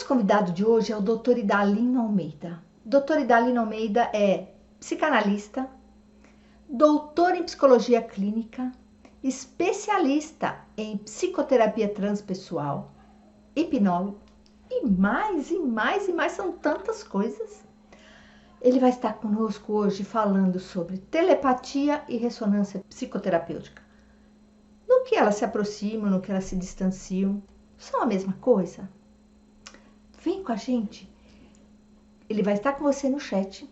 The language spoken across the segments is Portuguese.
nosso convidado de hoje é o Dr. Idalino Almeida. Dr. Idalino Almeida é psicanalista, doutor em psicologia clínica, especialista em psicoterapia transpessoal, hipnólogo e mais, são tantas coisas. Ele vai estar conosco hoje falando sobre telepatia e ressonância psicoterapêutica. No que elas se aproximam, no que elas se distanciam, são a mesma coisa? Vem com a gente. Ele vai estar com você no chat.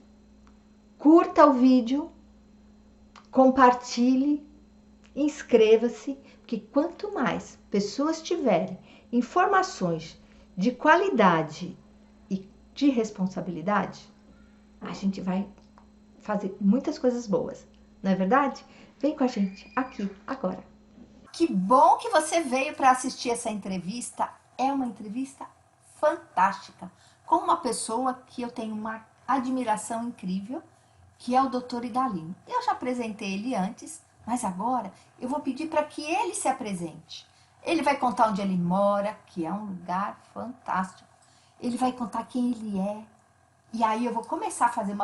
Curta o vídeo, compartilhe, inscreva-se, porque quanto mais pessoas tiverem informações de qualidade e de responsabilidade, a gente vai fazer muitas coisas boas. Não é verdade? Vem com a gente aqui, agora. Que bom que você veio para assistir essa entrevista. É uma entrevista fantástica, com uma pessoa que eu tenho uma admiração incrível, que é o Dr. Idalino. Eu já apresentei ele antes, mas agora eu vou pedir para que ele se apresente. Ele vai contar onde ele mora, que é um lugar fantástico. Ele vai contar quem ele é. E aí eu vou começar a fazer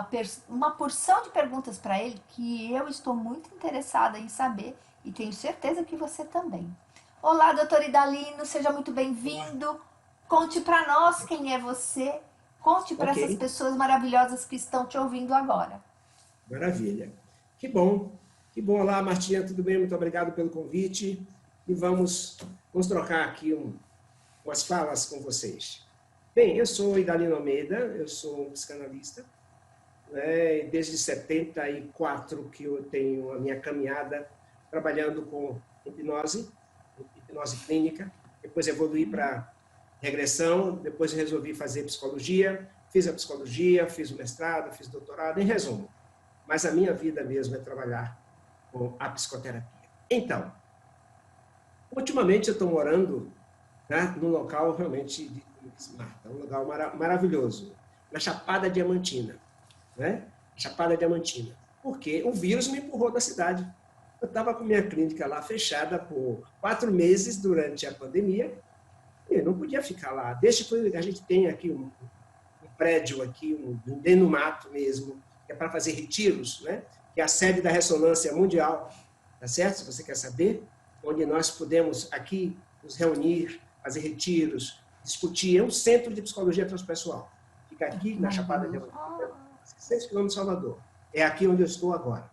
uma porção de perguntas para ele que eu estou muito interessada em saber e tenho certeza que você também. Olá, Dr. Idalino, seja muito bem-vindo. Conte para nós quem é você. Conte para essas pessoas maravilhosas que estão te ouvindo agora. Maravilha. Que bom. Que bom. Olá, Martinha, tudo bem? Muito obrigado pelo convite. E vamos trocar aqui umas falas com vocês. Bem, eu sou Idalino Almeida, eu sou um psicanalista. Desde 74 que eu tenho a minha caminhada trabalhando com hipnose clínica. Depois evoluí para regressão, depois resolvi fazer psicologia, fiz a psicologia, fiz o mestrado, fiz doutorado, em resumo. Mas a minha vida mesmo é trabalhar com a psicoterapia. Então, ultimamente eu estou morando, né, num local realmente de Marta, um lugar maravilhoso, na Chapada Diamantina. Né? Chapada Diamantina. Porque o vírus me empurrou da cidade. Eu estava com minha clínica lá fechada por 4 meses durante a pandemia, e eu não podia ficar lá. Desde que a gente tem aqui um prédio aqui, dentro do mato mesmo, que é para fazer retiros, né? Que é a sede da Ressonância Mundial, tá certo? Se você quer saber, onde nós podemos aqui nos reunir, fazer retiros, discutir. É um centro de psicologia transpessoal. Fica aqui na Chapada de Diamantina, 6 km de Salvador. É aqui onde eu estou agora.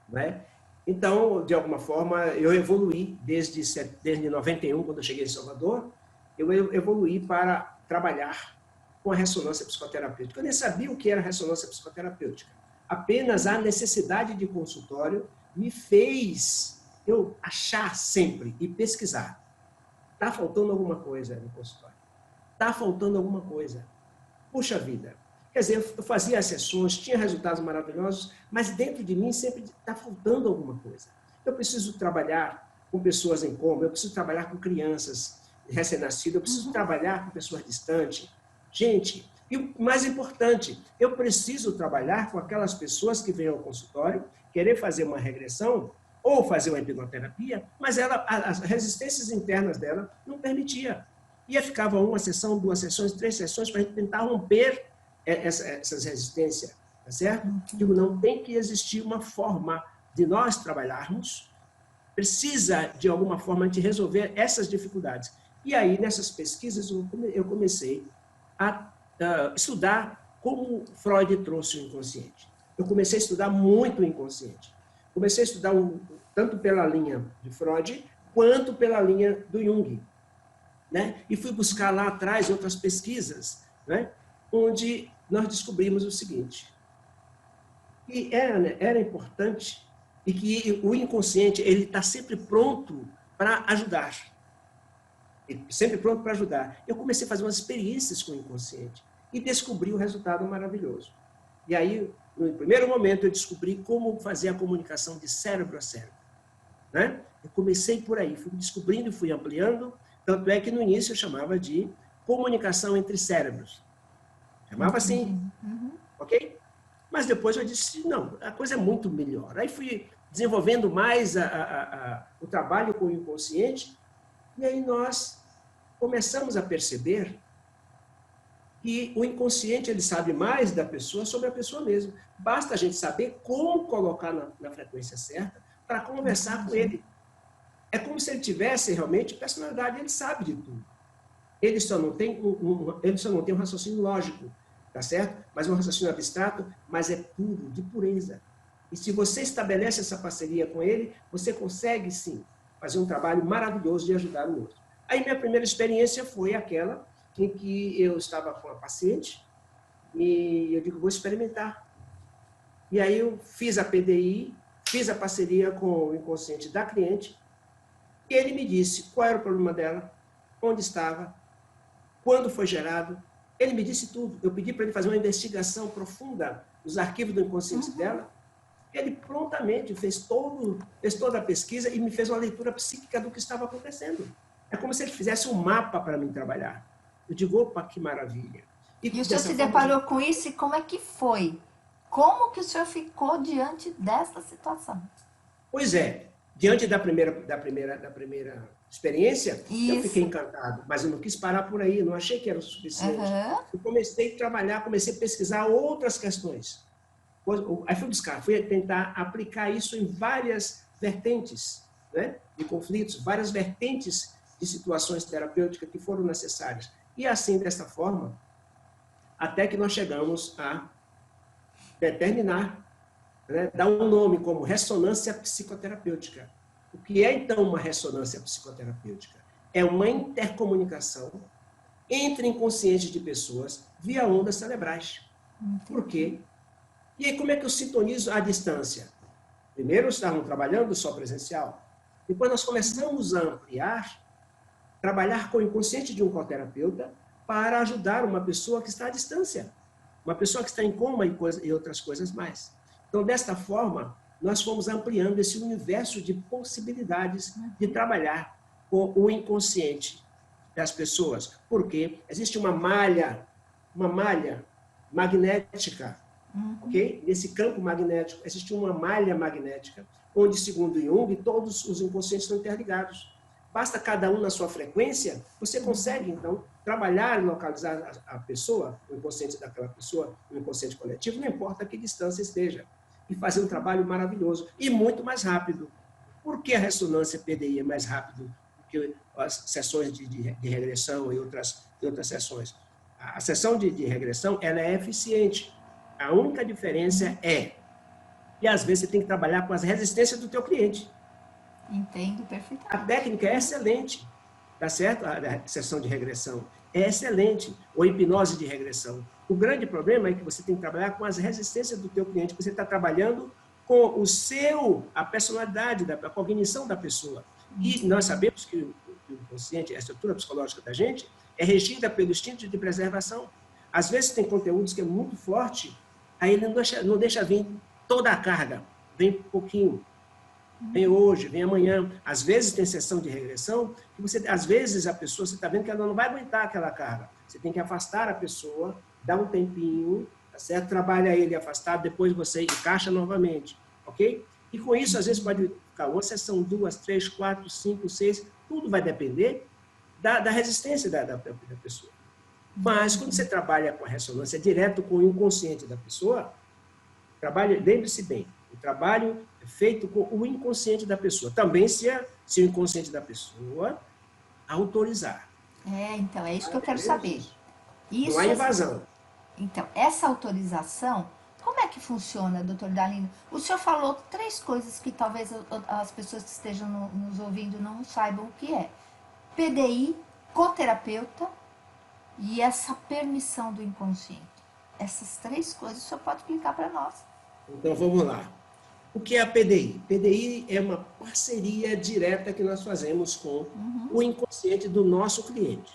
Né? Então, de alguma forma, eu evoluí desde 91, quando eu cheguei em Salvador, eu evoluí para trabalhar com a ressonância psicoterapêutica. Eu nem sabia o que era ressonância psicoterapêutica. Apenas a necessidade de consultório me fez eu achar sempre e pesquisar. Está faltando alguma coisa no consultório. Está faltando alguma coisa. Puxa vida. Quer dizer, eu fazia as sessões, tinha resultados maravilhosos, mas dentro de mim sempre está faltando alguma coisa. Eu preciso trabalhar com pessoas em coma, eu preciso trabalhar com crianças recém-nascidas, eu preciso trabalhar com pessoas distantes. Gente, e o mais importante, eu preciso trabalhar com aquelas pessoas que vêm ao consultório, querer fazer uma regressão ou fazer uma hipnoterapia, mas as resistências internas dela não permitia. E ficava uma sessão, 2 sessões, 3 sessões para a gente tentar romper essas resistências, tá certo? Digo, não tem que existir uma forma de nós trabalharmos, precisa, de alguma forma, de resolver essas dificuldades. E aí, nessas pesquisas, eu comecei a estudar como Freud trouxe o inconsciente. Eu comecei a estudar muito o inconsciente. Comecei a estudar tanto pela linha de Freud, quanto pela linha do Jung. Né? E fui buscar lá atrás outras pesquisas, né? Onde nós descobrimos o seguinte, que era importante e que o inconsciente ele está sempre pronto para ajudar. Sempre pronto para ajudar. Eu comecei a fazer umas experiências com o inconsciente e descobri um resultado maravilhoso. E aí, no primeiro momento, eu descobri como fazer a comunicação de cérebro a cérebro. Né? Eu comecei por aí, fui descobrindo e fui ampliando, tanto é que no início eu chamava de comunicação entre cérebros. Chamava assim, ok? Mas depois eu disse, não, a coisa é muito melhor. Aí fui desenvolvendo mais o trabalho com o inconsciente, e aí nós começamos a perceber que o inconsciente ele sabe mais da pessoa sobre a pessoa mesma. Basta a gente saber como colocar na frequência certa para conversar com ele. É como se ele tivesse realmente personalidade, ele sabe de tudo. Ele só não tem um raciocínio lógico, tá certo? Mas um raciocínio abstrato, mas é puro, de pureza. E se você estabelece essa parceria com ele, você consegue, sim, fazer um trabalho maravilhoso de ajudar o outro. Aí minha primeira experiência foi aquela em que eu estava com a paciente e eu digo, vou experimentar. E aí eu fiz a PDI, fiz a parceria com o inconsciente da cliente e ele me disse qual era o problema dela, onde estava, quando foi gerado. Ele me disse tudo. Eu pedi para ele fazer uma investigação profunda nos arquivos do inconsciente dela. Ele prontamente fez toda a pesquisa e me fez uma leitura psíquica do que estava acontecendo. É como se ele fizesse um mapa para mim trabalhar. Eu digo, opa, que maravilha. E o senhor se deparou com isso e como é que foi? Como que o senhor ficou diante dessa situação? Pois é, diante da primeira experiência, eu fiquei encantado, mas eu não quis parar por aí, não achei que era o suficiente. Eu comecei a trabalhar, comecei a pesquisar outras questões. Aí fui tentar aplicar isso em várias vertentes, né, de conflitos, várias vertentes de situações terapêuticas que foram necessárias. E assim, dessa forma, até que nós chegamos a determinar, né, dar um nome como ressonância psicoterapêutica. O que é, então, uma ressonância psicoterapêutica? É uma intercomunicação entre inconscientes de pessoas via ondas cerebrais. Por quê? E aí, como é que eu sintonizo à distância? Primeiro, estavam trabalhando só presencial. Depois, nós começamos a ampliar, trabalhar com o inconsciente de um coterapeuta para ajudar uma pessoa que está à distância. Uma pessoa que está em coma e outras coisas mais. Então, desta forma, nós fomos ampliando esse universo de possibilidades de trabalhar com o inconsciente das pessoas. Porque existe uma malha magnética, ok? Nesse campo magnético, existe uma malha magnética, onde, segundo Jung, todos os inconscientes estão interligados. Basta cada um na sua frequência, você consegue, então, trabalhar e localizar a pessoa, o inconsciente daquela pessoa, o inconsciente coletivo, não importa a que distância esteja, e fazer um trabalho maravilhoso e muito mais rápido. Por que a ressonância PDI é mais rápido do que as sessões de regressão e outras sessões? A sessão de regressão ela é eficiente. A única diferença é que, às vezes, você tem que trabalhar com as resistências do teu cliente. Entendo perfeitamente. A técnica é excelente, tá certo? A sessão de regressão é excelente, ou hipnose de regressão. O grande problema é que você tem que trabalhar com as resistências do teu cliente, você está trabalhando com a personalidade, a cognição da pessoa. E nós sabemos que o inconsciente, a estrutura psicológica da gente, é regida pelo instinto de preservação. Às vezes tem conteúdos que é muito forte, aí ele não deixa vir toda a carga, vem pouquinho. Vem hoje, vem amanhã. Às vezes tem sessão de regressão, que às vezes a pessoa, você está vendo que ela não vai aguentar aquela carga. Você tem que afastar a pessoa, dar um tempinho, tá certo? Trabalha ele afastado, depois você encaixa novamente, ok? E com isso, às vezes pode ficar uma sessão, 2, 3, 4, 5, 6, tudo vai depender da resistência da pessoa. Mas quando você trabalha com a ressonância direto com o inconsciente da pessoa, lembre-se bem, o trabalho é feito com o inconsciente da pessoa. Também se o inconsciente da pessoa autorizar. Então, é isso que eu quero saber. Isso, não há invasão. Então, essa autorização, como é que funciona, doutor Dalino? O senhor falou 3 coisas que talvez as pessoas que estejam nos ouvindo não saibam o que é. PDI, coterapeuta e essa permissão do inconsciente. Essas 3 coisas o senhor pode explicar para nós. Então, vamos lá. O que é a PDI? PDI é uma parceria direta que nós fazemos com o inconsciente do nosso cliente.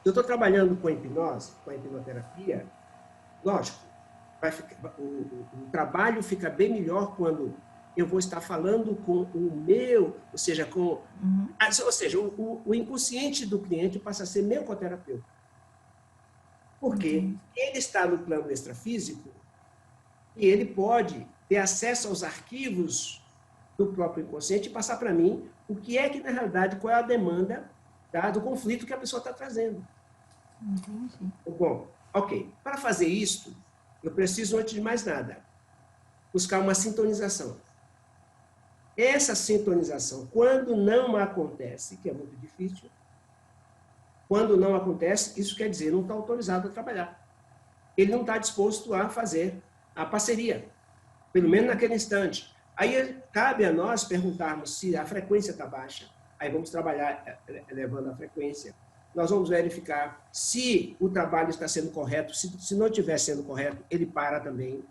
Se eu estou trabalhando com a hipnose, com a hipnoterapia, lógico, o trabalho fica bem melhor quando eu vou estar falando com o meu, ou seja, o inconsciente do cliente passa a ser meu coterapeuta. Porque ele está no plano extrafísico e ele pode ter acesso aos arquivos do próprio inconsciente e passar para mim o que é que, na realidade, qual é a demanda do conflito que a pessoa está trazendo. Entendi. Bom, Ok, para fazer isso, eu preciso, antes de mais nada, buscar uma sintonização. Essa sintonização, quando não acontece, que é muito difícil, quando não acontece, isso quer dizer, não está autorizado a trabalhar. Ele não está disposto a fazer a parceria, pelo menos naquele instante. Aí cabe a nós perguntarmos se a frequência está baixa, aí vamos trabalhar elevando a frequência. Nós vamos verificar se o trabalho está sendo correto, se não estiver sendo correto, ele para também.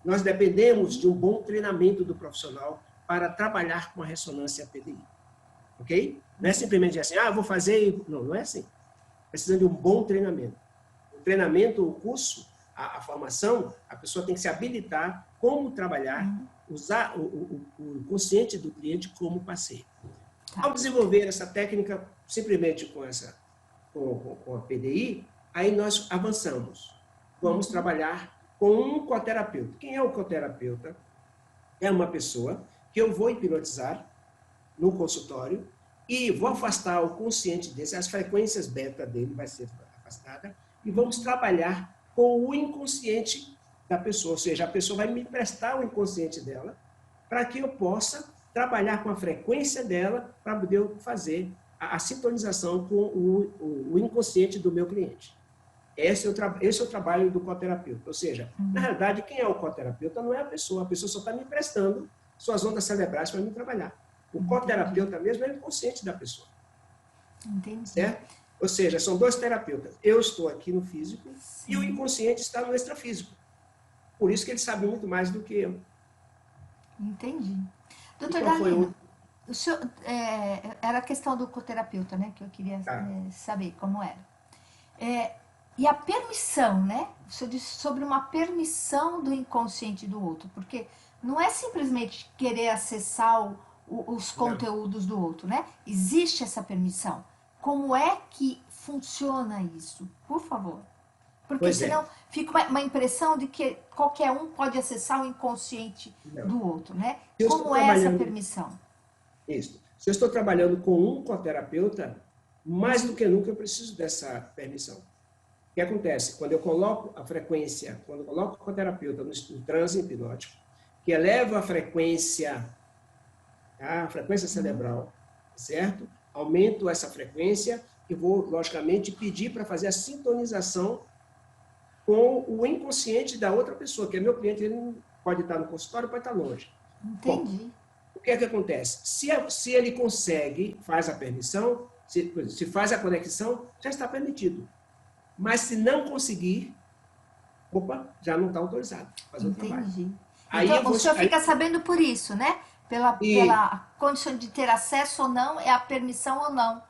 Nós dependemos de um bom treinamento do profissional para trabalhar com a ressonância PDI. Ok? Não é simplesmente assim, vou fazer... Não, não é assim. Precisa de um bom treinamento. O treinamento, o curso, a formação, a pessoa tem que se habilitar como trabalhar, usar o consciente do cliente como parceiro. Ao desenvolver essa técnica, simplesmente com a PDI, aí nós avançamos. Vamos trabalhar com um coterapeuta. Quem é o coterapeuta? É uma pessoa que eu vou hipnotizar no consultório e vou afastar o consciente desse, as frequências beta dele vai ser afastada, e vamos trabalhar com o inconsciente da pessoa, ou seja, a pessoa vai me emprestar o inconsciente dela para que eu possa trabalhar com a frequência dela para poder fazer a sintonização com o inconsciente do meu cliente. Esse é o trabalho do coterapeuta. Ou seja, na realidade, quem é o coterapeuta não é a pessoa só está me emprestando suas ondas cerebrais para me trabalhar. O coterapeuta mesmo é o inconsciente da pessoa. Entendi. Certo? Ou seja, são dois terapeutas. Eu estou aqui no físico e o inconsciente está no extrafísico. Por isso que ele sabe muito mais do que eu. Entendi. Doutor Qual foi Dalino, o senhor, era a questão do coterapeuta, né? Que eu queria saber como era. E a permissão, né? O senhor disse sobre uma permissão do inconsciente do outro, porque não é simplesmente querer acessar os conteúdos do outro, né? Existe essa permissão. Como é que funciona isso? Por favor. Porque senão fica uma impressão de que qualquer um pode acessar o inconsciente do outro, né? Como é essa permissão? Isso. Se eu estou trabalhando com um coterapeuta, mais do que nunca eu preciso dessa permissão. O que acontece? Quando eu coloco a frequência, quando eu coloco o coterapeuta no transe hipnótico, que eleva a frequência cerebral, certo? Aumento essa frequência e vou, logicamente, pedir para fazer a sintonização com o inconsciente da outra pessoa, que é meu cliente, ele pode estar no consultório, pode estar longe. Entendi. Bom, o que é que acontece? Se ele consegue, faz a permissão, se faz a conexão, já está permitido. Mas se não conseguir, já não está autorizado a fazer o trabalho. Aí então, o senhor fica sabendo por isso, né? Pela condição de ter acesso ou não, é a permissão ou não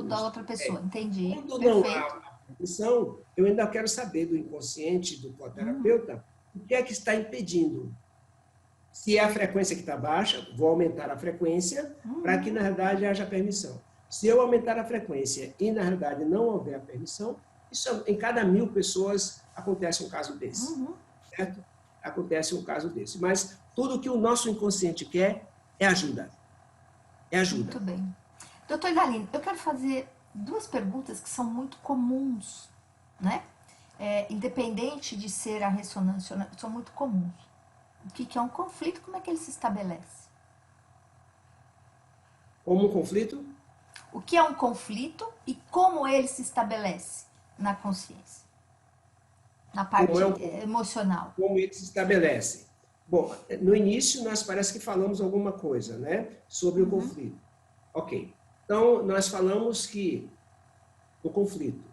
da outra pessoa. Entendi. Quando não há a permissão, eu ainda quero saber do inconsciente do coterapeuta o que é que está impedindo. Se é a frequência que está baixa, vou aumentar a frequência para que, na realidade, haja permissão. Se eu aumentar a frequência e, na realidade, não houver a permissão, isso, em cada 1000 pessoas acontece um caso desse. Certo? Acontece um caso desse. Mas tudo que o nosso inconsciente quer é ajuda. É ajuda. Muito bem. Doutor Dalino, eu quero fazer 2 perguntas que são muito comuns, né? Independente de ser a ressonância, são muito comuns. O que é um conflito? Como é que ele se estabelece? Como um conflito? O que é um conflito e como ele se estabelece na consciência? Na parte emocional. Como ele se estabelece? Bom, no início nós parece que falamos alguma coisa, né? Sobre o conflito. Ok. Então, nós falamos que o conflito,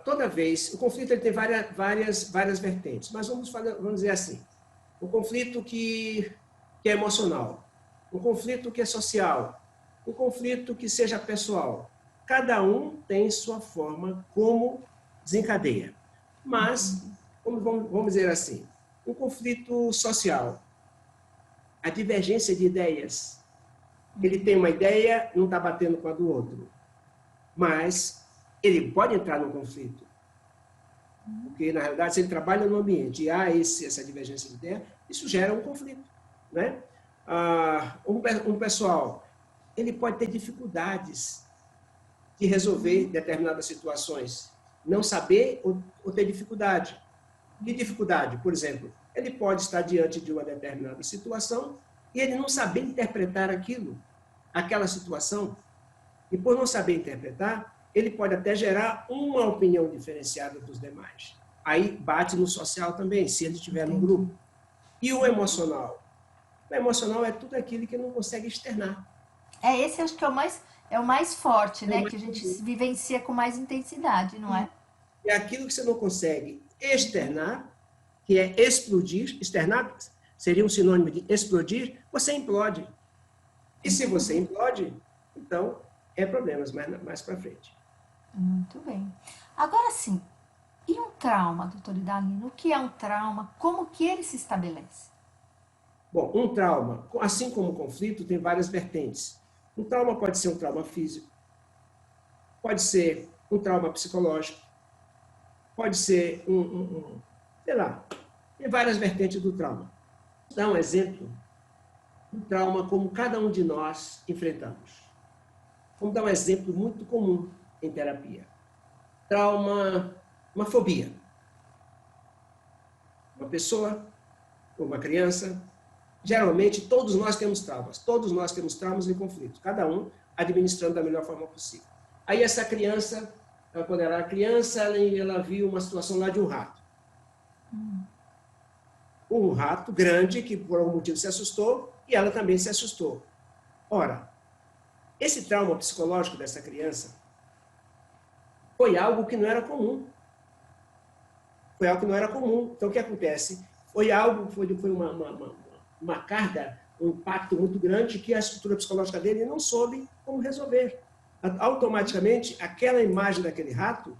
toda vez, o conflito ele tem várias vertentes, mas vamos dizer assim, um conflito que é emocional, um conflito que é social, um conflito que seja pessoal. Cada um tem sua forma como desencadeia. Mas, vamos dizer assim, um conflito social, a divergência de ideias. Ele tem uma ideia, não está batendo com a do outro. Mas ele pode entrar no conflito. Porque, na realidade, se ele trabalha no ambiente e há essa divergência de ideia, isso gera um conflito. Né? Um pessoal, ele pode ter dificuldades de resolver determinadas situações. não saber ou ter dificuldade. Que dificuldade? Por exemplo, ele pode estar diante de uma determinada situação e ele não saber interpretar aquela situação. E por não saber interpretar, ele pode até gerar uma opinião diferenciada dos demais. Aí bate no social também, se ele estiver no grupo. E o emocional? O emocional é tudo aquilo que não consegue externar. Esse acho que é o mais forte, né? Que a gente vivencia com mais intensidade, não é? É aquilo que você não consegue externar, que é explodir. Externar seria um sinônimo de explodir, você implode. E se você implode, então é problemas mais para frente. Muito bem. Agora sim, e um trauma, doutora Idalina? O que é um trauma? Como que ele se estabelece? Bom, um trauma, assim como o conflito, tem várias vertentes. Um trauma pode ser um trauma físico, pode ser um trauma psicológico, pode ser sei lá, tem várias vertentes do trauma. Vou dar um exemplo do trauma como cada um de nós enfrentamos. Vamos dar um exemplo muito comum em terapia. Trauma, uma fobia. Uma pessoa, uma criança, geralmente todos nós temos traumas. Todos nós temos traumas e conflitos. Cada um administrando da melhor forma possível. Aí essa criança, quando ela era criança, ela viu uma situação lá de um rato. Um rato grande que por algum motivo se assustou e ela também se assustou. Ora, esse trauma psicológico dessa criança foi algo que não era comum. Foi algo que não era comum. Então, o que acontece? Foi uma carga, um impacto muito grande que a estrutura psicológica dele não soube como resolver. Automaticamente, aquela imagem daquele rato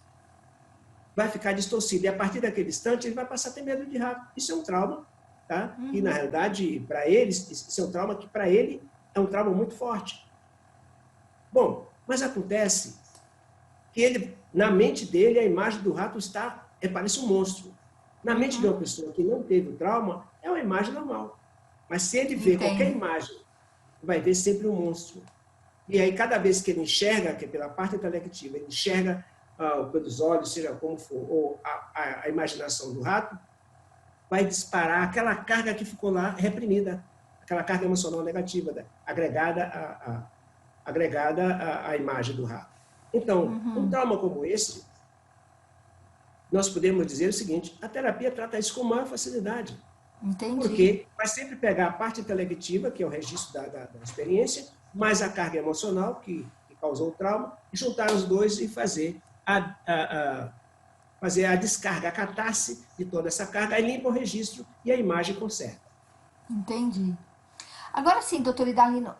vai ficar distorcida. E, a partir daquele instante, ele vai passar a ter medo de rato. Isso é um trauma. Tá? E, na realidade, para ele, isso é um trauma que, para ele, é um trauma muito forte. Bom, mas acontece que ele, na mente dele, a imagem do rato parece um monstro. Na mente de uma pessoa que não teve o trauma, é uma imagem normal. Mas se ele vê qualquer imagem, vai ver sempre um monstro. E aí, cada vez que ele enxerga, que é pela parte intelectiva, ele enxerga pelos olhos, seja como for, ou a imaginação do rato, vai disparar aquela carga que ficou lá reprimida, aquela carga emocional negativa, agregada à imagem do rato. Então, um trauma como esse, nós podemos dizer o seguinte: a terapia trata isso com maior facilidade. Entendi. Porque vai sempre pegar a parte intelectiva, que é o registro da experiência, mais a carga emocional, que causou o trauma, e juntar os dois e fazer a descarga, a catarse de toda essa carga, aí limpa o registro e a imagem conserta. Entendi. Agora sim, doutora Idalino,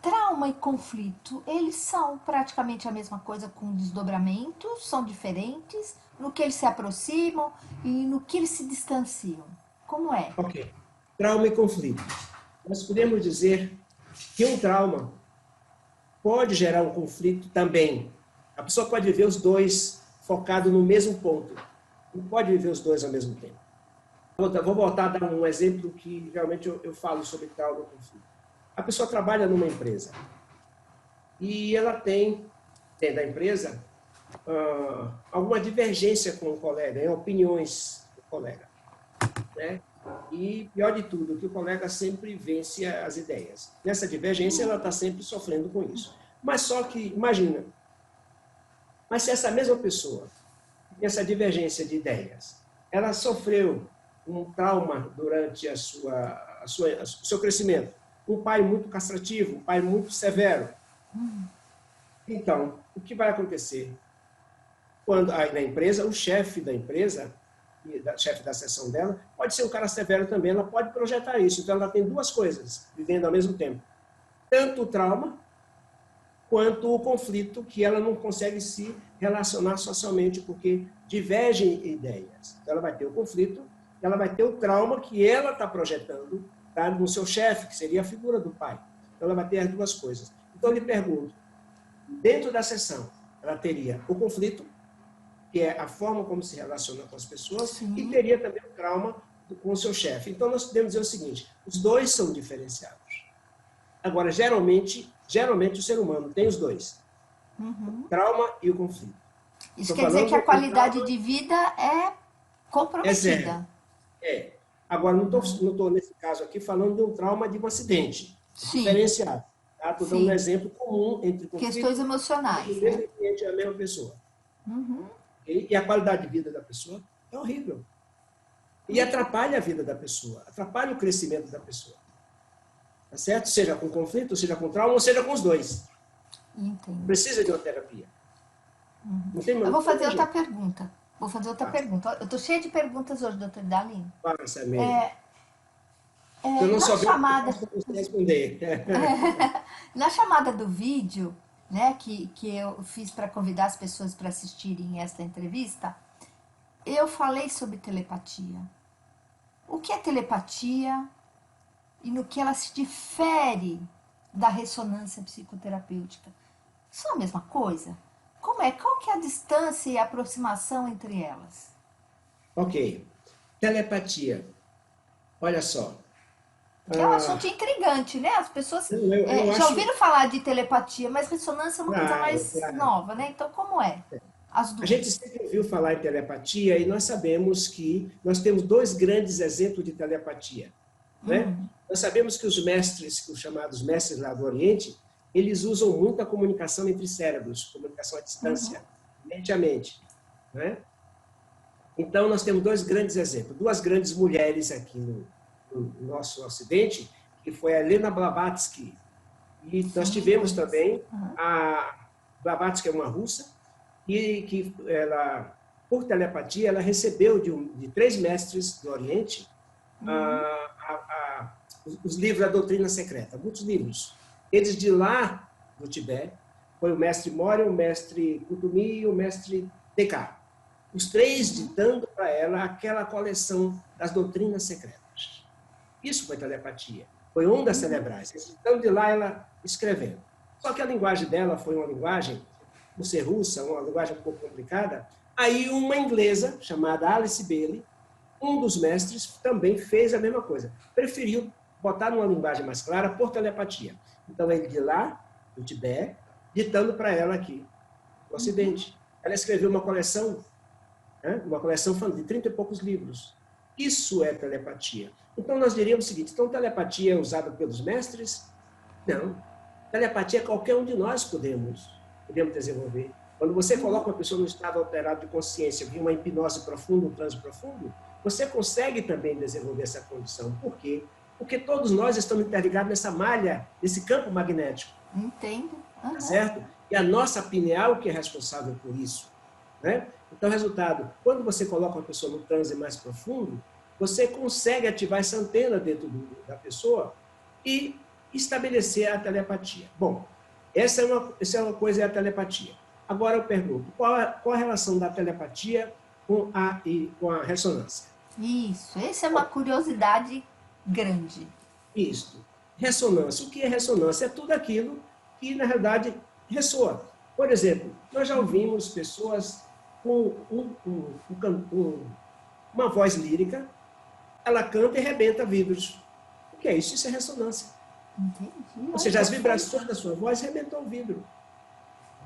trauma e conflito, eles são praticamente a mesma coisa com desdobramentos? São diferentes? No que eles se aproximam e no que eles se distanciam? Como é? Ok. Trauma e conflito. Nós podemos dizer que um trauma pode gerar um conflito também. A pessoa pode viver os dois focado no mesmo ponto. Não pode viver os dois ao mesmo tempo. Vou voltar a dar um exemplo que realmente eu falo sobre trauma e conflito. A pessoa trabalha numa empresa e ela tem, dentro da empresa, alguma divergência com o colega, em opiniões do colega. Né? E, pior de tudo, que o colega sempre vence as ideias. Nessa divergência, ela está sempre sofrendo com isso. Mas só que, imagina, mas se essa mesma pessoa, essa divergência de ideias, ela sofreu um trauma durante o seu crescimento, um pai muito castrativo, um pai muito severo. Então, o que vai acontecer? Quando na empresa, o chefe da empresa, chefe da seção dela, pode ser um cara severo também, ela pode projetar isso. Então, ela tem duas coisas vivendo ao mesmo tempo. Tanto o trauma, quanto o conflito, que ela não consegue se relacionar socialmente, porque divergem ideias. Então, ela vai ter o conflito, ela vai ter o trauma que ela está projetando, tá, no seu chefe, que seria a figura do pai. Então, ela vai ter as duas coisas. Então, eu lhe pergunto, dentro da sessão, ela teria o conflito, que é a forma como se relaciona com as pessoas, Sim. E teria também o trauma com o seu chefe. Então, nós podemos dizer o seguinte: os dois são diferenciados. Agora, geralmente o ser humano tem os dois. O trauma e o conflito. Isso Estou quer dizer falando que a de um qualidade trauma, de vida é é zero. comprometida. É. Agora, não tô, nesse caso aqui falando de um trauma de um acidente. É Sim, diferenciado. Tá? Estou dando um sim. exemplo comum entre conflitos Questões emocionais, no né? mesmo ambiente da mesma pessoa. Uhum. E a qualidade de vida da pessoa é horrível. E atrapalha a vida da pessoa, atrapalha o crescimento da pessoa. Tá certo? Seja com conflito, seja com trauma, ou seja com os dois. Entendo. Precisa de uma terapia. Não tem, Eu vou não tem fazer mais outra jeito. pergunta. Vou fazer outra Passa, pergunta. Eu estou cheia de perguntas hoje, doutor Dalino. passa mesmo. Se eu É, não na souber, eu chamada, faço para você responder. na chamada do vídeo, né, que eu fiz para convidar as pessoas para assistirem esta entrevista, eu falei sobre telepatia. O que é telepatia e no que ela se difere da ressonância psicoterapêutica? São a mesma coisa? Como é? Qual que é a distância e a aproximação entre elas? Ok. Telepatia. Olha só. Que é um assunto intrigante, né? As pessoas Eu já acho. ouviram falar de telepatia, mas ressonância é uma coisa Claro, mais claro. nova, né? Então, como é? As A gente duas. sempre ouviu falar em telepatia e nós sabemos que nós temos dois grandes exemplos de telepatia, né? Nós sabemos que os mestres, os chamados mestres lá do Oriente, eles usam muito a comunicação entre cérebros, comunicação à distância, mente a mente, né? Então, nós temos dois grandes exemplos. Duas grandes mulheres aqui no nosso Ocidente, que foi a Helena Blavatsky. E nós Sim, tivemos conheço. também a Blavatsky, é uma russa, e que ela, por telepatia, ela recebeu de três mestres do Oriente os livros da doutrina secreta, muitos livros. Eles de lá, do Tibete, foi o mestre Moria, o mestre Kutumi e o mestre Tekar. Os três ditando para ela aquela coleção das doutrinas secretas. Isso foi telepatia. Foi ondas cerebrais. Então, de lá, ela escrevendo. Só que a linguagem dela foi uma linguagem, por ser russa, uma linguagem um pouco complicada. Aí, uma inglesa, chamada Alice Bailey, um dos mestres, também fez a mesma coisa. Preferiu botar numa linguagem mais clara por telepatia. Então, ele de lá, do Tibete, ditando para ela aqui, no Ocidente. Ela escreveu uma coleção de 30 e poucos livros. Isso é telepatia. Então, nós diríamos o seguinte, então, telepatia é usada pelos mestres? Não. Telepatia qualquer um de nós podemos desenvolver. Quando você coloca uma pessoa no estado alterado de consciência, via uma hipnose profunda, um transe profundo, você consegue também desenvolver essa condição. Por quê? Porque todos nós estamos interligados nessa malha, nesse campo magnético. Entendo. Tá certo? E a nossa pineal que é responsável por isso. Né? Então, resultado, quando você coloca uma pessoa no transe mais profundo, você consegue ativar essa antena dentro da pessoa e estabelecer a telepatia. Bom, essa é uma coisa, é a telepatia. Agora eu pergunto, qual a relação da telepatia com a ressonância? Isso, essa é uma curiosidade grande. Isso. Ressonância. O que é ressonância? É tudo aquilo que, na realidade, ressoa. Por exemplo, nós já ouvimos pessoas com uma voz lírica, ela canta e rebenta vidros. O que é isso? Isso é ressonância. Entendi. Ou seja, as vibrações da sua voz rebentam o vidro.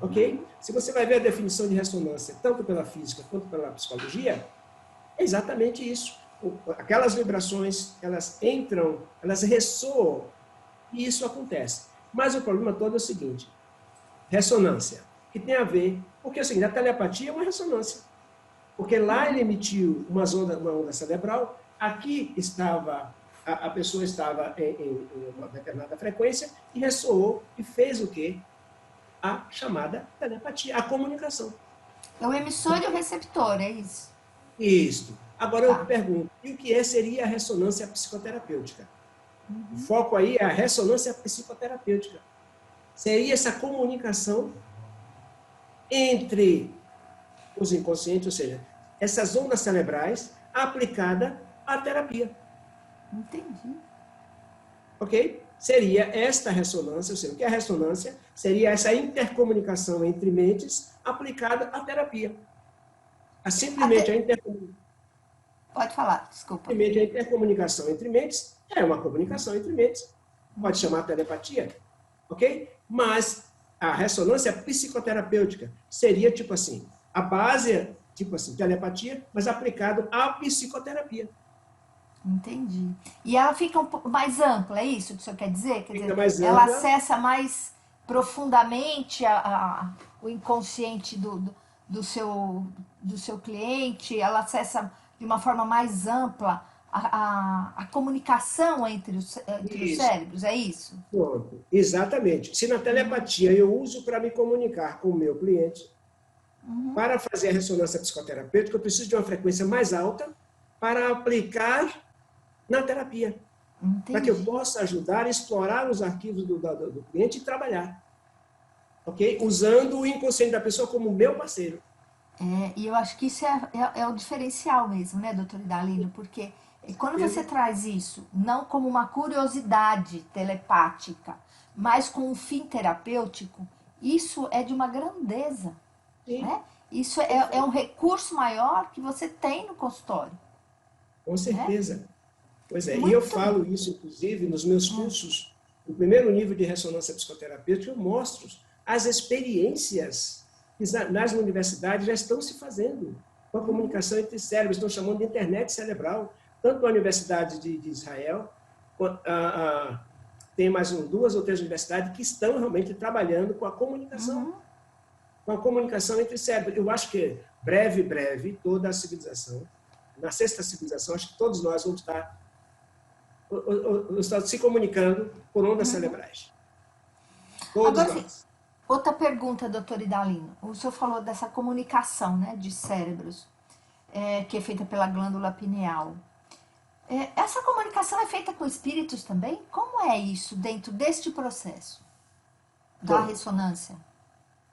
Ok? Se você vai ver a definição de ressonância, tanto pela física quanto pela psicologia, é exatamente isso. Aquelas vibrações, elas entram, elas ressoam, e isso acontece. Mas o problema todo é o seguinte, ressonância, que tem a ver, porque é o seguinte, a telepatia é uma ressonância. Porque lá ele emitiu uma onda cerebral, aqui estava, a pessoa estava em uma determinada frequência e ressoou e fez o quê? A chamada telepatia, a comunicação. É o emissor e o receptor, é isso? Isso. Agora eu Tá. pergunto, e o que seria a ressonância psicoterapêutica? O foco aí é a ressonância psicoterapêutica. Seria essa comunicação entre os inconscientes, ou seja, essas ondas cerebrais aplicada à terapia. Entendi. Ok? Seria esta ressonância, ou seja, o que é a ressonância? Seria essa intercomunicação entre mentes aplicada à terapia. Simplesmente a intercomunicação. Pode falar, desculpa. A intercomunicação entre mentes é uma comunicação entre mentes. Pode chamar telepatia, ok? Mas a ressonância psicoterapêutica seria tipo assim, A base é, tipo assim, telepatia, mas aplicado à psicoterapia. Entendi. E ela fica um pouco mais ampla, é isso que o senhor quer dizer? Quer Fica dizer, mais ela ampla. acessa mais profundamente o inconsciente do seu cliente, ela acessa de uma forma mais ampla a comunicação entre os Isso. cérebros, é isso? Pronto. Exatamente. Se na telepatia eu uso para me comunicar com o meu cliente, para fazer a ressonância psicoterapêutica, eu preciso de uma frequência mais alta para aplicar na terapia, para que eu Entendi. possa ajudar a explorar os arquivos do cliente e trabalhar, ok? Usando o inconsciente da pessoa como meu parceiro. E eu acho que isso é o diferencial mesmo, né, doutor Idalino? Porque quando você Certeza? traz isso, não como uma curiosidade telepática, mas com um fim terapêutico, isso é de uma grandeza, Sim, né? Isso é um perfeito. recurso maior que você tem no consultório, Com né? certeza. Pois é, e eu Muito bom. falo isso, inclusive, nos meus cursos, no primeiro nível de ressonância psicoterapêutica, eu mostro as experiências que nas universidades já estão se fazendo com a comunicação entre cérebros, estão chamando de internet cerebral. Tanto a Universidade de Israel, tem mais duas ou três universidades que estão realmente trabalhando com a comunicação entre cérebros. Eu acho que breve, breve, toda a civilização, na sexta civilização, acho que todos nós vamos estar se comunicando por ondas cerebrais. Todos Agora, assim, nós. outra pergunta, doutor Idalino. O senhor falou dessa comunicação, né, de cérebros, que é feita pela glândula pineal. Essa comunicação é feita com espíritos também? Como é isso dentro deste processo da Pronto. ressonância?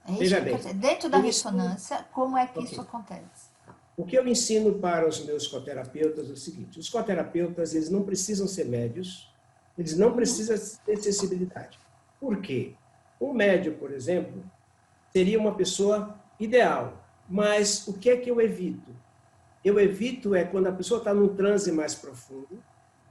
É isso Veja que eu quero bem. dizer. Dentro da Eu ensino, ressonância, como é que isso ok. acontece? O que eu ensino para os meus coterapeutas é o seguinte: os coterapeutas eles não precisam ser médios, eles não precisam ter sensibilidade. Por quê? Um médio, por exemplo, seria uma pessoa ideal, mas o que é que eu evito? Eu evito quando a pessoa está num transe mais profundo,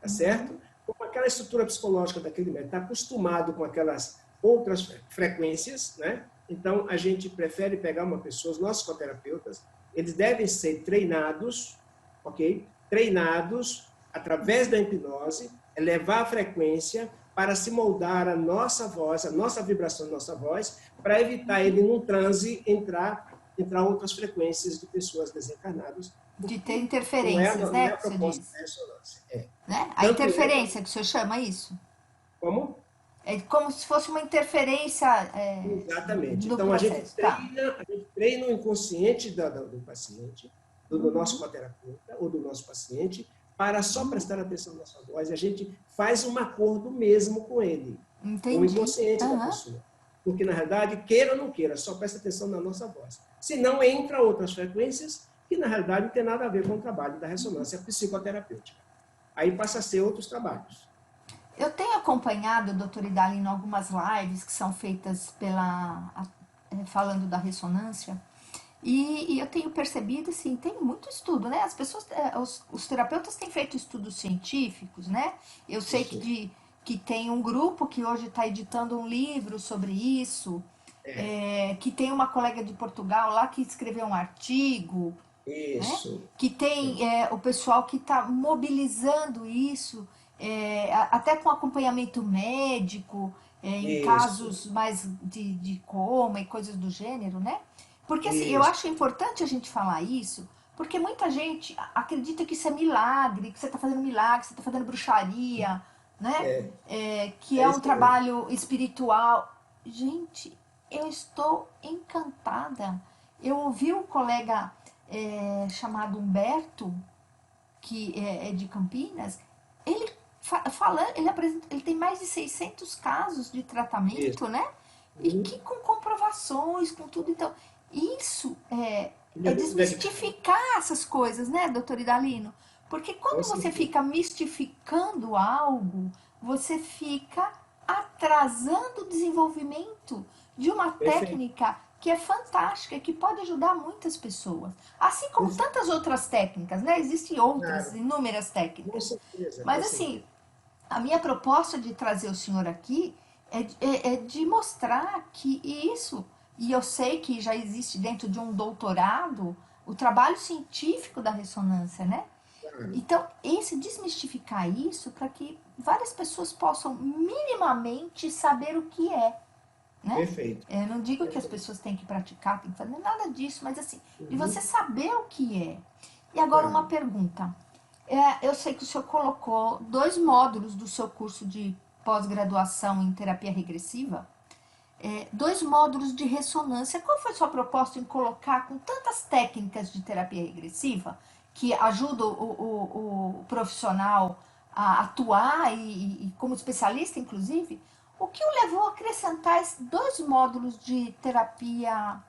tá certo? Com aquela estrutura psicológica daquele médico, está acostumado com aquelas outras frequências, né? Então, a gente prefere pegar uma pessoa, os nossos coterapeutas, eles devem ser treinados, ok? Treinados através da hipnose, elevar a frequência para se moldar a nossa voz, a nossa vibração da nossa voz, para evitar ele num transe entrar outras frequências de pessoas desencarnadas, De ter porque interferências, não né, é a que você proposta diz. da ressonância. É. Né? A Tanto é que, interferência que o senhor chama isso? como? É como se fosse uma interferência Exatamente. no Então, processo. Tá. a gente treina o inconsciente do paciente, do nosso coterapeuta ou do nosso paciente, para só prestar atenção na sua voz. E a gente faz um acordo mesmo com ele, com o Entendi. inconsciente da Aham. pessoa. Porque, na realidade, queira ou não queira, só presta atenção na nossa voz. Se não, entra outras frequências que, na realidade, não tem nada a ver com o trabalho da ressonância psicoterapêutica. Aí passa a ser outros trabalhos. Eu tenho acompanhado, doutor Idalino, algumas lives que são feitas falando da ressonância. E eu tenho percebido, assim, tem muito estudo, né? As pessoas, os terapeutas têm feito estudos científicos, né? Eu sei Isso. que tem um grupo que hoje está editando um livro sobre isso, É. que tem uma colega de Portugal lá que escreveu um artigo, né? Isso. Que tem o pessoal que está mobilizando isso, até com acompanhamento médico, em Isso. casos mais de coma e coisas do gênero, né? Porque assim, eu Isso. acho importante a gente falar isso, porque muita gente acredita que isso é milagre, que você está fazendo milagre, que você está fazendo bruxaria, né? É, Que é é um isso mesmo. trabalho espiritual. Gente, eu estou encantada. Eu ouvi um colega chamado Humberto, que é de Campinas, ele falando, ele tem mais de 600 casos de Isso. tratamento, né? E que Uhum. com comprovações, com tudo. Então, isso Ele é é muito dedicado. desmistificar essas coisas, né, doutor Idalino? Porque Com quando você certeza. fica mistificando algo, você fica atrasando o desenvolvimento de uma Perfeito. técnica que é fantástica e que pode ajudar muitas pessoas. Assim como Perfeito. tantas outras técnicas, né? Existem outras, Claro. inúmeras Com técnicas. certeza. Com Mas assim, certeza. a minha proposta de trazer o senhor aqui é de mostrar que isso E eu sei que já existe dentro de um doutorado o trabalho científico da ressonância, né? Então, desmistificar isso para que várias pessoas possam minimamente saber o que é, né? Perfeito. Eu não digo que as Perfeito. pessoas têm que praticar, têm que fazer nada disso, mas assim, de Uhum. você saber o que é. E agora Claro. uma pergunta. Eu sei que o senhor colocou 2 módulos do seu curso de pós-graduação em terapia regressiva, 2 módulos de ressonância. Qual foi a sua proposta em colocar com tantas técnicas de terapia regressiva que ajudam o profissional a atuar e como especialista, inclusive? O que o levou a acrescentar esses 2 módulos de terapia,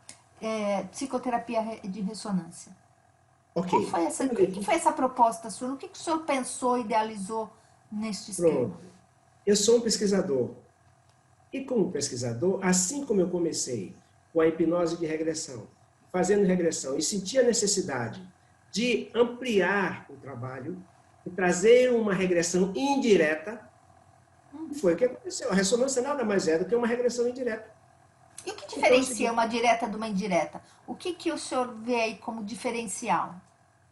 psicoterapia de ressonância? Ok. O que foi essa proposta sua? O que o senhor pensou, idealizou neste esquema? Pronto. Eu sou um pesquisador. E como pesquisador, assim como eu comecei com a hipnose de regressão, fazendo regressão e senti a necessidade de ampliar o trabalho e trazer uma regressão indireta, foi o que aconteceu. A ressonância nada mais é do que uma regressão indireta. E o que Então, diferencia uma direta de uma indireta? O que o senhor vê aí como diferencial?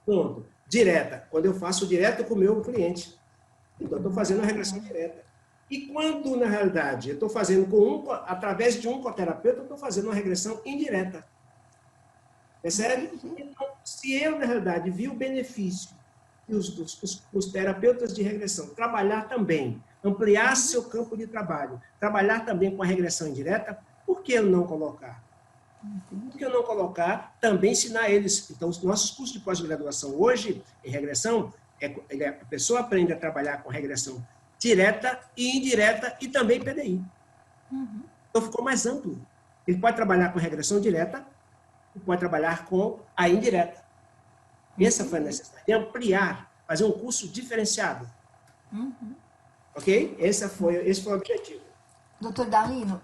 pronto. Direta. Quando eu faço direto com o meu cliente. Então, eu estou fazendo a regressão direta. E quando, na realidade, eu estou fazendo através de um coterapeuta, eu estou fazendo uma regressão indireta. Percebe? Então, se eu, na realidade, vi o benefício que os terapeutas de regressão trabalhar também, ampliar seu campo de trabalho, trabalhar também com a regressão indireta, por que eu não colocar? Por que eu não colocar, também ensinar eles? Então, os nossos cursos de pós-graduação hoje, em regressão, a pessoa aprende a trabalhar com regressão direta e indireta e também PDI. Então, ficou mais amplo. Ele pode trabalhar com regressão direta e pode trabalhar com a indireta. Essa foi a necessidade, de ampliar, fazer um curso diferenciado. Ok? Esse foi o objetivo. Doutor Dalino,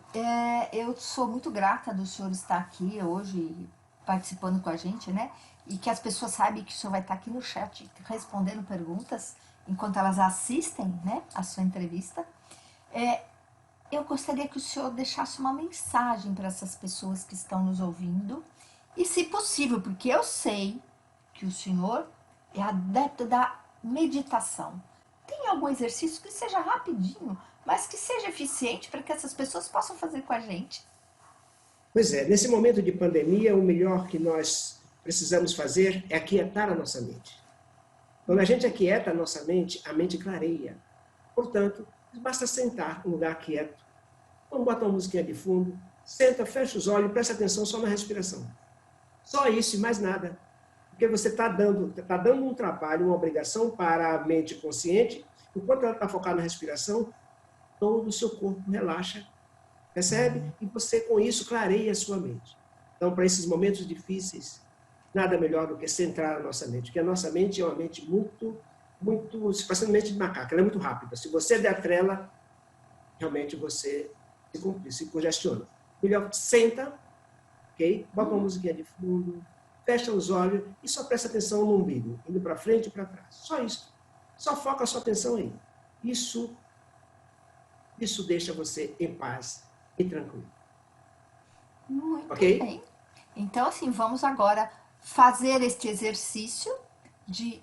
eu sou muito grata do senhor estar aqui hoje participando com a gente, né? E que as pessoas saibam que o senhor vai estar aqui no chat respondendo perguntas enquanto elas assistem, né, a sua entrevista. Eu gostaria que o senhor deixasse uma mensagem para essas pessoas que estão nos ouvindo. E, se possível, porque eu sei que o senhor é adepto da meditação. Tem algum exercício que seja rapidinho, mas que seja eficiente para que essas pessoas possam fazer com a gente? Pois é, nesse momento de pandemia, o melhor que nós precisamos fazer é aquietar a nossa mente. Quando a gente aquieta a nossa mente, a mente clareia. Portanto, basta sentar em um lugar quieto. Então, bota uma musiquinha de fundo, senta, fecha os olhos e presta atenção só na respiração. Só isso e mais nada. Porque você está dando um trabalho, uma obrigação para a mente consciente, enquanto ela está focada na respiração, todo o seu corpo relaxa, percebe? E você, com isso, clareia a sua mente. Então, para esses momentos difíceis, nada melhor do que centrar a nossa mente, porque a nossa mente é uma mente muito, se passando mente de macaco, ela é muito rápida. Se você der trela, realmente você se congestiona. Melhor, senta, ok? Bota uma musiquinha de fundo, fecha os olhos e só presta atenção no umbigo, indo para frente e para trás. Só isso. Só foca a sua atenção aí. Isso deixa você em paz e tranquilo. Muito ok? bem. Então, assim, vamos agora fazer este exercício de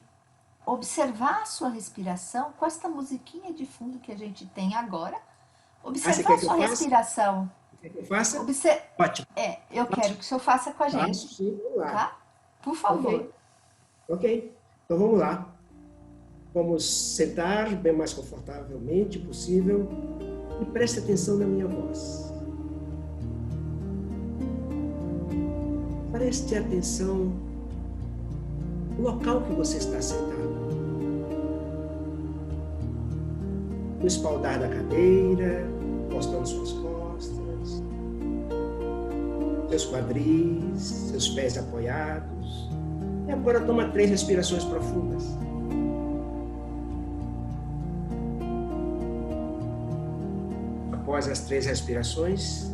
observar a sua respiração com esta musiquinha de fundo que a gente tem agora. Observar a sua respiração. Quer que eu faça? Ótimo. Eu quero que o senhor faça com a gente. Faço, sim, vamos lá. Tá? Por favor. Ok. Então vamos lá. Vamos sentar bem mais confortavelmente possível e preste atenção na minha voz. Preste atenção no local que você está sentado. No espaldar da cadeira, encostando suas costas, seus quadris, seus pés apoiados. E agora toma 3 respirações profundas. Após as 3 respirações,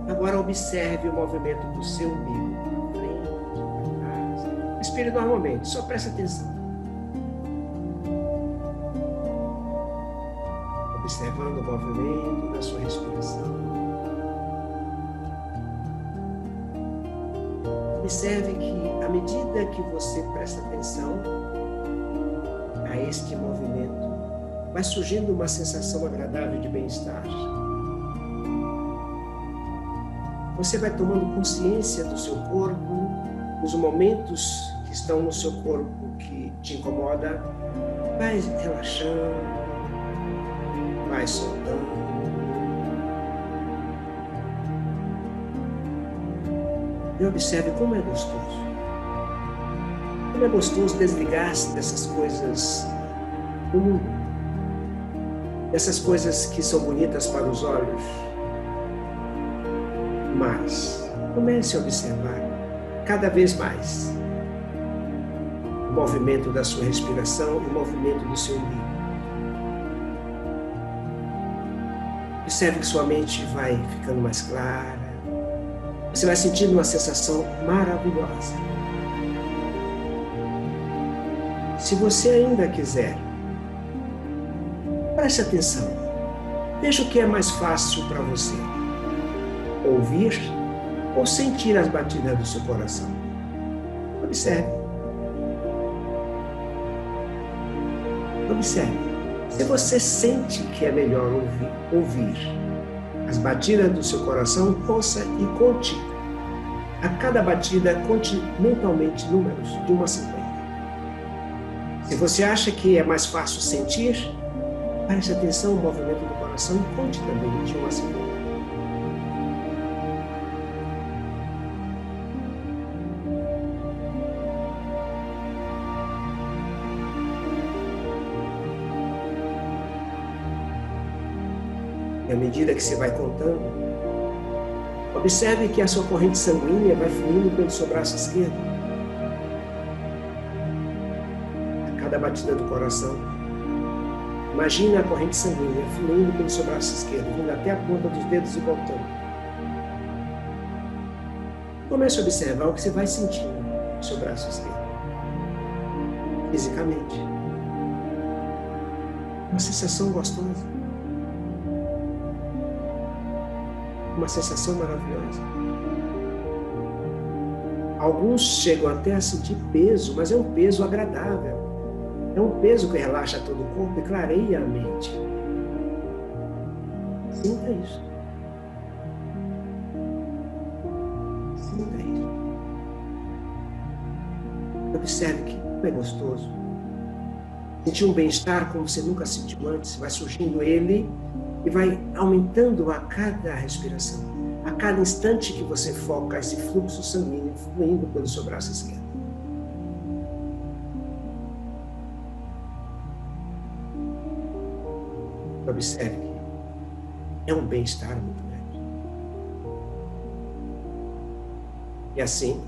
agora observe o movimento do seu umbigo. Frente, para trás. Respire normalmente, só preste atenção. Observando o movimento da sua respiração. Observe que, à medida que você presta atenção a este movimento, vai surgindo uma sensação agradável de bem-estar. Você vai tomando consciência do seu corpo, dos momentos que estão no seu corpo que te incomoda, vai relaxando, vai soltando. E observe como é gostoso. Como é gostoso desligar-se dessas coisas do mundo. Dessas coisas que são bonitas para os olhos. Mas comece a observar cada vez mais o movimento da sua respiração e o movimento do seu umbigo. Observe que sua mente vai ficando mais clara. Você vai sentindo uma sensação maravilhosa. Se você ainda quiser, preste atenção. Veja o que é mais fácil para você. Ouvir ou sentir as batidas do seu coração. Observe. Observe. Se você sente que é melhor ouvir as batidas do seu coração, ouça e conte. A cada batida, conte mentalmente números de 1 a 50. Se você acha que é mais fácil sentir, preste atenção ao movimento do coração e conte também de 1 a 50. E à medida que você vai contando, observe que a sua corrente sanguínea vai fluindo pelo seu braço esquerdo. A cada batida do coração, imagine a corrente sanguínea fluindo pelo seu braço esquerdo, vindo até a ponta dos dedos e voltando. Comece a observar o que você vai sentindo no seu braço esquerdo, fisicamente. Uma sensação gostosa. Uma sensação maravilhosa. Alguns chegam até a sentir peso, mas é um peso agradável. É um peso que relaxa todo o corpo e clareia a mente. Sinta isso. Sinta isso. Observe que é gostoso. Sentir um bem-estar como você nunca sentiu antes, vai surgindo ele e vai aumentando a cada respiração. A cada instante que você foca esse fluxo sanguíneo fluindo pelo seu braço esquerdo. Observe que é um bem-estar muito grande. E assim,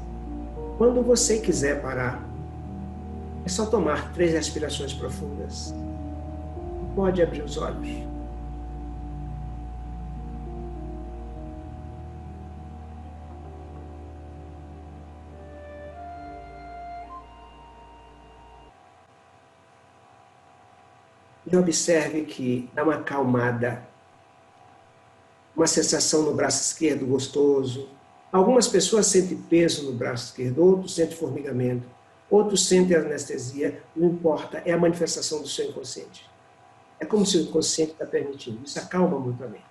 quando você quiser parar, é só tomar 3 respirações profundas. Pode abrir os olhos. E observe que dá uma acalmada, uma sensação no braço esquerdo gostoso. Algumas pessoas sentem peso no braço esquerdo, outros sentem formigamento, outros sentem anestesia. Não importa, é a manifestação do seu inconsciente. É como se o inconsciente está permitindo. Isso acalma muito a mente.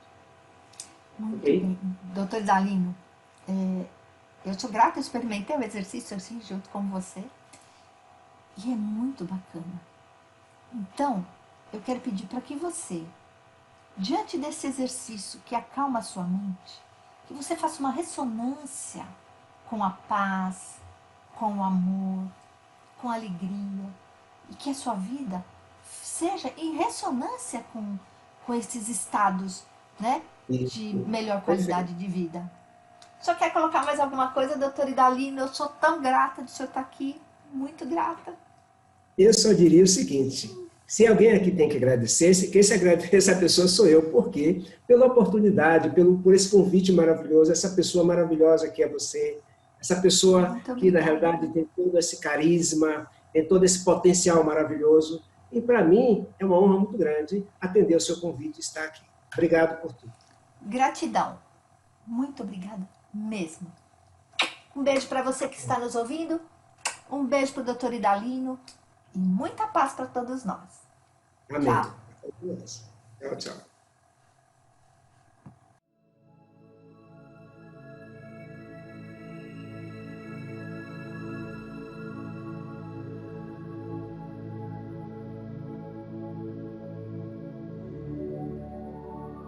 Muito Okay? bem. Doutor Dalino, eu sou grata, eu experimentei o exercício assim junto com você. E é muito bacana. Então, eu quero pedir para que você, diante desse exercício que acalma a sua mente, que você faça uma ressonância com a paz, com o amor, com a alegria, e que a sua vida seja em ressonância com esses estados, né, de melhor qualidade de vida. O senhor quer colocar mais alguma coisa, doutor Idalino? Eu sou tão grata de o senhor estar aqui, muito grata. Eu só diria o seguinte: se alguém aqui tem que agradecer, quem se agradece essa pessoa sou eu. Por quê? Pela oportunidade, por esse convite maravilhoso, essa pessoa maravilhosa que é você, essa pessoa que, na realidade, tem todo esse carisma, tem todo esse potencial maravilhoso. E, para mim, é uma honra muito grande atender o seu convite e estar aqui. Obrigado por tudo. Gratidão. Muito obrigada mesmo. Um beijo para você que está nos ouvindo. Um beijo para o doutor Idalino. E muita paz para todos nós. Amém. Tchau. Tchau, tchau.